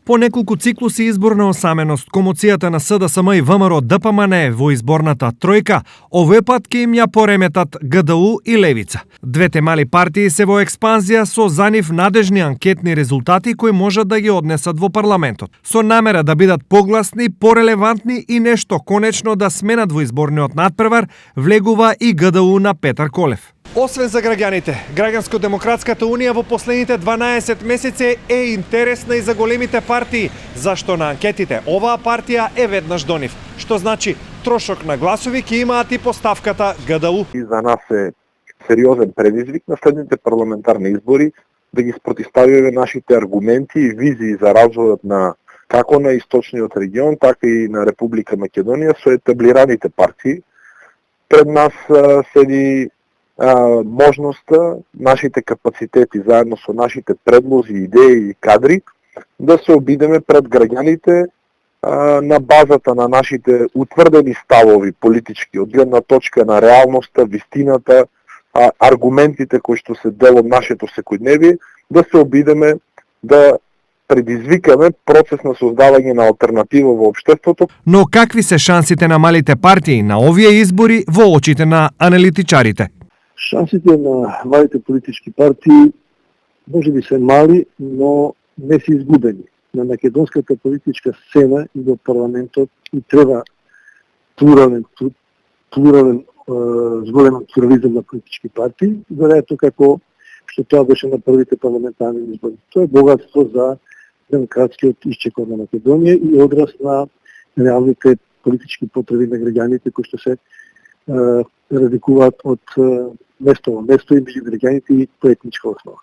По неколку циклуси изборна осаменост, комоцијата на СДСМ и ВМРО ДПМН во изборната тројка, овој пат ќе им ја пореметат ГДУ и Левица. Двете мали партии се во експанзија со за нив надежни анкетни резултати кои можат да ги однесат во парламентот. Со намера да бидат погласни, порелевантни и нешто конечно да сменат во изборниот надпревар, влегува и ГДУ на Петар Колев. Освен за граѓаните, Граѓанско-демократската унија во последните 12 месеци е интересна и за големите партии, зашто на анкетите оваа партија е веднаш до нив, што значи трошок на гласови ќе имаат и поставката ГДУ. И за нас е сериозен предизвик на следните парламентарни избори да ги спротивставиме нашите аргументи и визии за развојот на како на источниот регион, така и на Република Македонија со етаблираните партии. Пред нас седи можноста, нашите капацитети заедно со нашите предлози, идеи и кадри да се обидеме пред граѓаните на базата на нашите утврдени ставови политички, од гледна точка на реалноста, вистината, аргументите кои што се дел од нашето секојдневие, да се обидеме да предизвикаме процес на создавање на алтернатива во општеството. Но какви се шансите на малите партии на овие избори во очите на аналитичарите? Шансите на малите политички партии може би се мали, но не се изгубени. На македонската политичка сцена и во парламентот и треба плурален зголемен плурализам на политички партии, веројатно како што тоа беше на првите парламентарни избори. Тоа е богатство за демократскиот исчекор на Македонија и одраз на реалните политички потреби на граѓаните кои што се разликуваат од место во место и меѓу граѓаните и по етничка основа.